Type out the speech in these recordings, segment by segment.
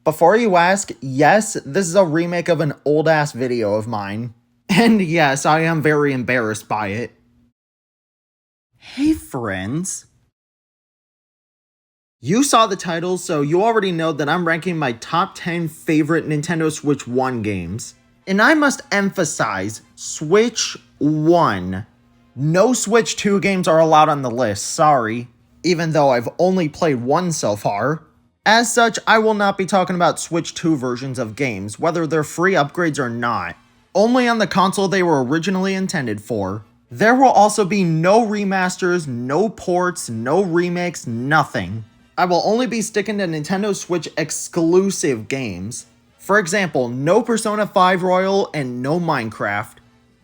Before you ask, yes, this is a remake of an old-ass video of mine. And yes, I am very embarrassed by it. Hey friends. You saw the title, so you already know that I'm ranking my top 10 favorite Nintendo Switch 1 games. And I must emphasize, Switch 1. No Switch 2 games are allowed on the list, sorry. Even though I've only played one so far. As such, I will not be talking about Switch 2 versions of games, whether they're free upgrades or not. Only on the console they were originally intended for. There will also be no remasters, no ports, no remakes, nothing. I will only be sticking to Nintendo Switch exclusive games. For example, no Persona 5 Royal and no Minecraft.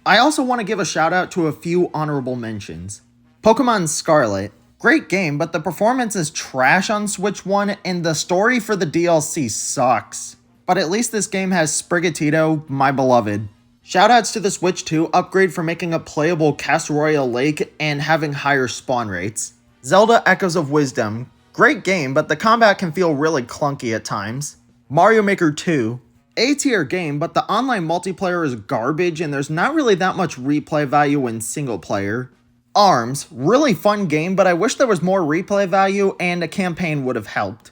I also want to give a shout out to a few honorable mentions. Pokémon Scarlet. Great game, but the performance is trash on Switch 1 and the story for the DLC sucks. But at least this game has Sprigatito, my beloved. Shoutouts to the Switch 2 upgrade for making a playable Castle Royale Lake and having higher spawn rates. Zelda Echoes of Wisdom. Great game, but the combat can feel really clunky at times. Mario Maker 2. A-tier game, but the online multiplayer is garbage and there's not really that much replay value in single player. ARMS, really fun game, but I wish there was more replay value and a campaign would have helped.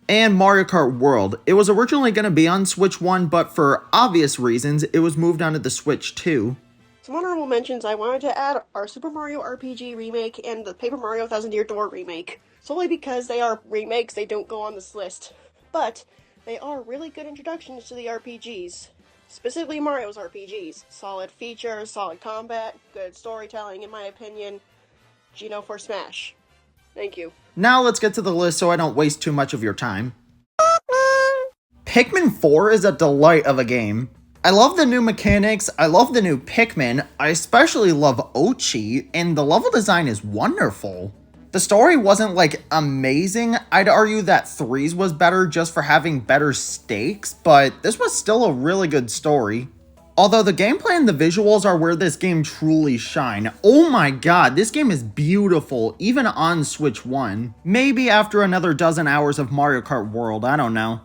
And Mario Kart World. It was originally going to be on Switch 1, but for obvious reasons, it was moved onto the Switch 2. Some honorable mentions I wanted to add are Super Mario RPG Remake and the Paper Mario Thousand Year Door Remake. Solely because they are remakes, they don't go on this list. But they are really good introductions to the RPGs. Specifically Mario's RPGs. Solid features, solid combat, good storytelling in my opinion. Gino for Smash. Thank you. Now let's get to the list so I don't waste too much of your time. Pikmin 4 is a delight of a game. I love the new mechanics, I love the new Pikmin, I especially love Ochi, and the level design is wonderful. The story wasn't like amazing, I'd argue that 3's was better just for having better stakes, but this was still a really good story. Although the gameplay and the visuals are where this game truly shine. Oh my god, this game is beautiful, even on Switch 1. Maybe after another dozen hours of Mario Kart World, I don't know.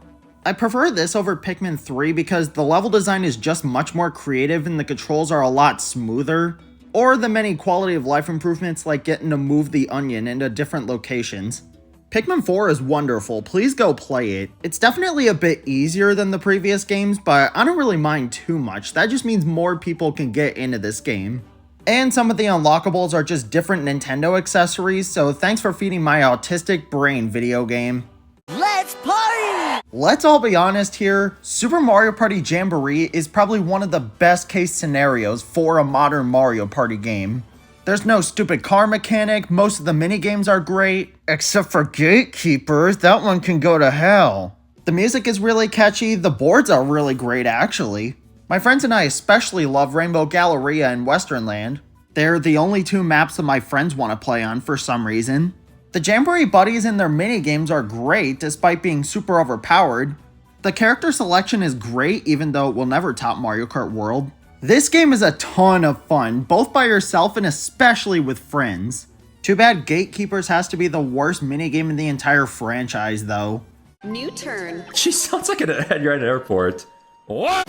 I prefer this over Pikmin 3 because the level design is just much more creative and the controls are a lot smoother. Or the many quality of life improvements like getting to move the onion into different locations. Pikmin 4 is wonderful, please go play it. It's definitely a bit easier than the previous games, but I don't really mind too much. That just means more people can get into this game. And some of the unlockables are just different Nintendo accessories, so thanks for feeding my autistic brain, video game. Let's party! Let's all be honest here, Super Mario Party Jamboree is probably one of the best case scenarios for a modern Mario Party game. There's no stupid car mechanic, most of the minigames are great, except for Gatekeepers, that one can go to hell. The music is really catchy, the boards are really great actually. My friends and I especially love Rainbow Galleria and Westernland. They're the only two maps that my friends want to play on for some reason. The Jamboree buddies and their minigames are great despite being super overpowered. The character selection is great even though it will never top Mario Kart World. This game is a ton of fun, both by yourself and especially with friends. Too bad Gatekeepers has to be the worst minigame in the entire franchise though. New turn. She sounds like you're at an airport. What?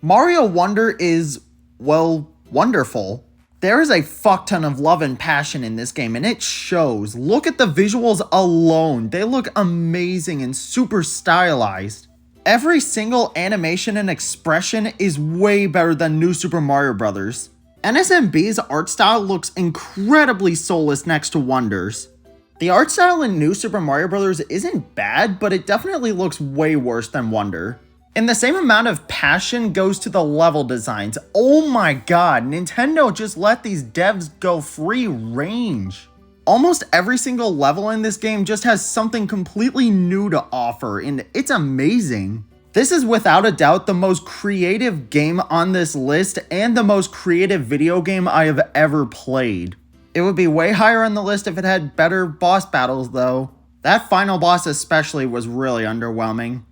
Mario Wonder is, well, wonderful. There is a fuck ton of love and passion in this game, and it shows. Look at the visuals alone. They look amazing and super stylized. Every single animation and expression is way better than New Super Mario Bros. NSMB's art style looks incredibly soulless next to Wonder's. The art style in New Super Mario Bros. Isn't bad, but it definitely looks way worse than Wonder. And the same amount of passion goes to the level designs. Oh my god, Nintendo just let these devs go free range. Almost every single level in this game just has something completely new to offer, and it's amazing. This is without a doubt the most creative game on this list and the most creative video game I have ever played. It would be way higher on the list if it had better boss battles though. That final boss especially was really underwhelming.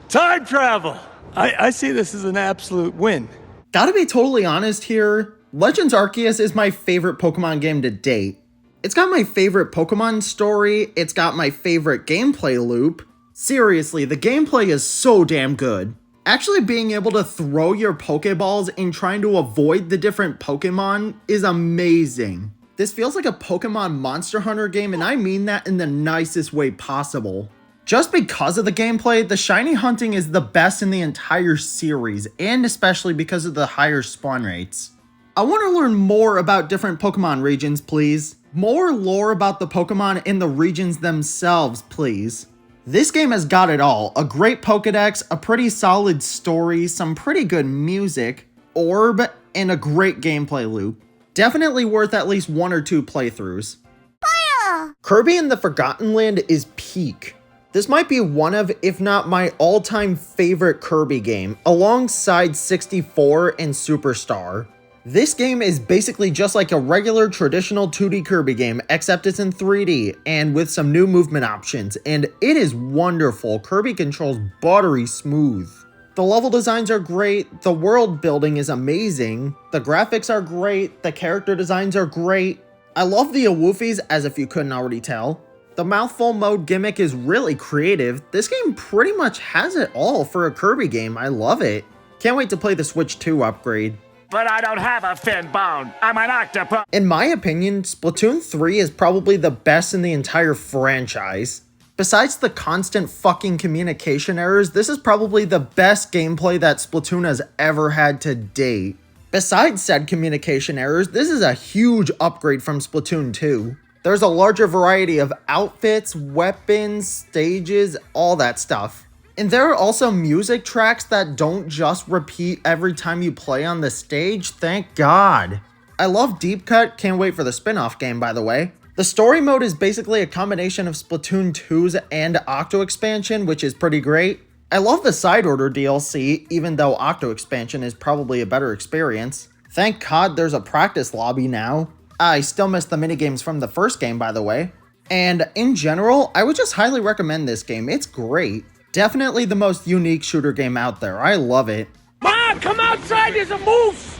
Time travel! I see this as an absolute win. Gotta be totally honest here, Legends Arceus is my favorite Pokemon game to date. It's got my favorite Pokemon story, it's got my favorite gameplay loop. Seriously, the gameplay is so damn good. Actually being able to throw your Pokeballs and trying to avoid the different Pokemon is amazing. This feels like a Pokemon Monster Hunter game, and I mean that in the nicest way possible. Just because of the gameplay, the shiny hunting is the best in the entire series, and especially because of the higher spawn rates. I want to learn more about different Pokemon regions, please. More lore about the Pokemon in the regions themselves, please. This game has got it all. A great Pokedex, a pretty solid story, some pretty good music, orb, and a great gameplay loop. Definitely worth at least 1 or 2 playthroughs. Fire! Kirby in the Forgotten Land is peak. This might be one of, if not my all-time favorite Kirby game, alongside 64 and Superstar. This game is basically just like a regular traditional 2D Kirby game, except it's in 3D and with some new movement options, and it is wonderful. Kirby controls buttery smooth. The level designs are great, the world building is amazing, the graphics are great, the character designs are great. I love the Awoofys, as if you couldn't already tell. The mouthful mode gimmick is really creative. This game pretty much has it all for a Kirby game. I love it. Can't wait to play the Switch 2 upgrade. But I don't have a fin bone. I'm an octopus. In my opinion, Splatoon 3 is probably the best in the entire franchise. Besides the constant fucking communication errors, this is probably the best gameplay that Splatoon has ever had to date. Besides said communication errors, this is a huge upgrade from Splatoon 2. There's a larger variety of outfits, weapons, stages, all that stuff. And there are also music tracks that don't just repeat every time you play on the stage, thank God. I love Deep Cut, can't wait for the spin-off game by the way. The story mode is basically a combination of Splatoon 2's and Octo expansion, which is pretty great. I love the Side Order DLC, even though Octo expansion is probably a better experience. Thank God there's a practice lobby now. I still miss the minigames from the first game, by the way. And in general, I would just highly recommend this game. It's great. Definitely the most unique shooter game out there. I love it. Mom, come outside. There's a moose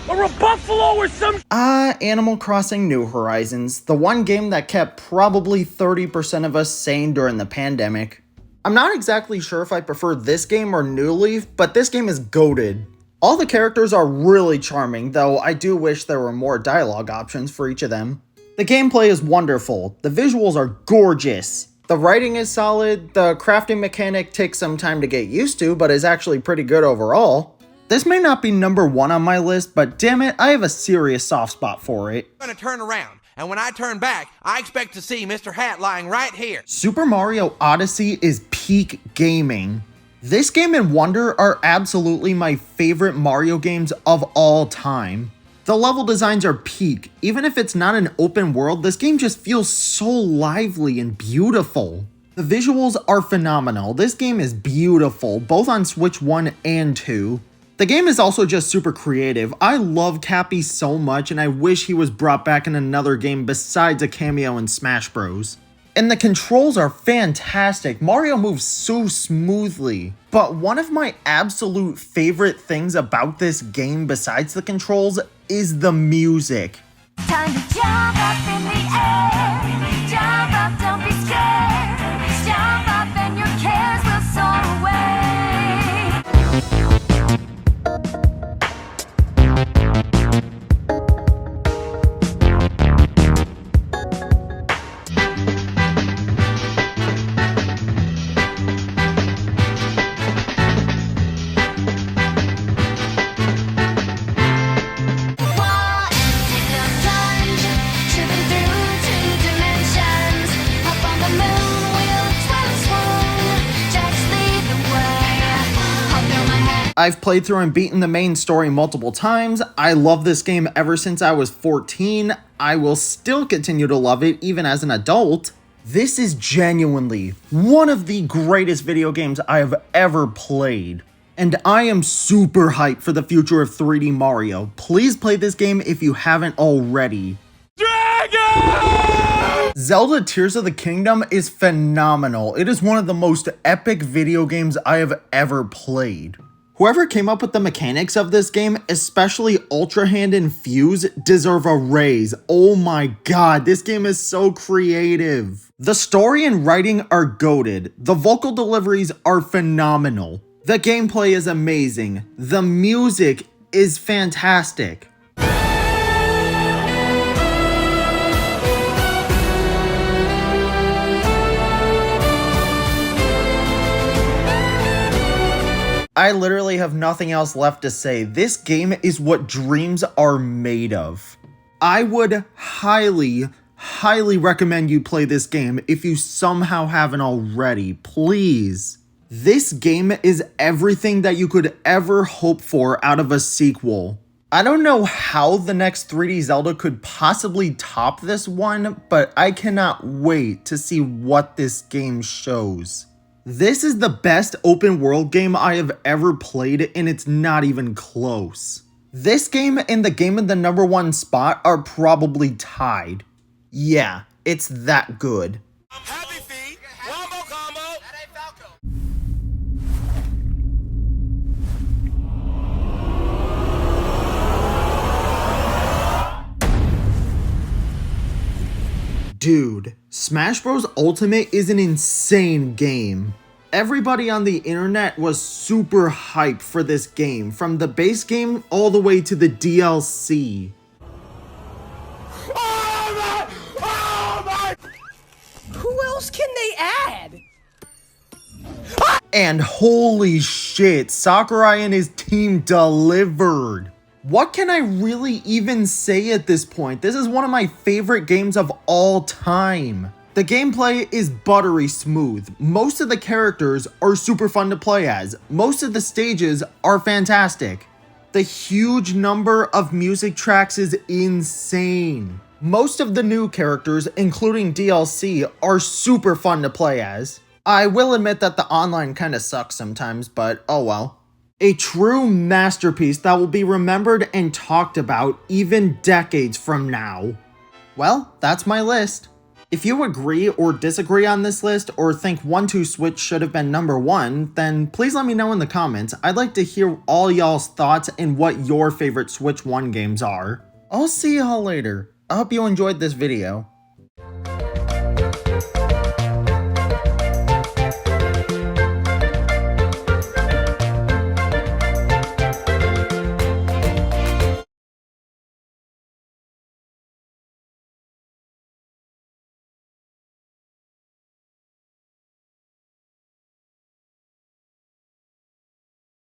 or a buffalo or some. Animal Crossing New Horizons. The one game that kept probably 30% of us sane during the pandemic. I'm not exactly sure if I prefer this game or New Leaf, but this game is goated. All the characters are really charming, though I do wish there were more dialogue options for each of them. The gameplay is wonderful, the visuals are gorgeous, the writing is solid, the crafting mechanic takes some time to get used to, but is actually pretty good overall. This may not be number 1 on my list, but damn it, I have a serious soft spot for it. I'm gonna turn around, and when I turn back, I expect to see Mr. Hat lying right here. Super Mario Odyssey is peak gaming. This game and Wonder are absolutely my favorite Mario games of all time. The level designs are peak. Even if it's not an open world, this game just feels so lively and beautiful. The visuals are phenomenal. This game is beautiful, both on Switch 1 and 2. The game is also just super creative. I love Cappy so much, and I wish he was brought back in another game besides a cameo in Smash Bros. And the controls are fantastic. Mario moves so smoothly. But one of my absolute favorite things about this game besides the controls is the music. Time to jump up in the air. Jump up, don't be scared. Jump up and your cares will soar away. I've played through and beaten the main story multiple times. I love this game ever since I was 14. I will still continue to love it even as an adult. This is genuinely one of the greatest video games I have ever played. And I am super hyped for the future of 3D Mario. Please play this game if you haven't already. Dragon! Zelda Tears of the Kingdom is phenomenal. It is one of the most epic video games I have ever played. Whoever came up with the mechanics of this game, especially Ultra Hand and Fuse, deserve a raise. Oh my god, this game is so creative. The story and writing are goated. The vocal deliveries are phenomenal. The gameplay is amazing. The music is fantastic. I literally have nothing else left to say. This game is what dreams are made of. I would highly recommend you play this game if you somehow haven't already. Please. This game is everything that you could ever hope for out of a sequel. I don't know how the next 3D Zelda could possibly top this one, but I cannot wait to see what this game shows. This is the best open world game I have ever played, and it's not even close. This game and the game in the #1 spot are probably tied. Yeah, it's that good. Happy feet, wombo combo. That ain't Falco. Dude, Smash Bros. Ultimate is an insane game. Everybody on the internet was super hyped for this game, from the base game all the way to the DLC. Who else can they add? And holy shit, Sakurai and his team delivered. What can I really even say at this point? This is one of my favorite games of all time. The gameplay is buttery smooth. Most of the characters are super fun to play as. Most of the stages are fantastic. The huge number of music tracks is insane. Most of the new characters, including DLC, are super fun to play as. I will admit that the online kinda sucks sometimes, but oh well. A true masterpiece that will be remembered and talked about even decades from now. Well, that's my list. If you agree or disagree on this list, or think 1-2 Switch should have been #1, then please let me know in the comments. I'd like to hear all y'all's thoughts and what your favorite Switch 1 games are. I'll see y'all later. I hope you enjoyed this video.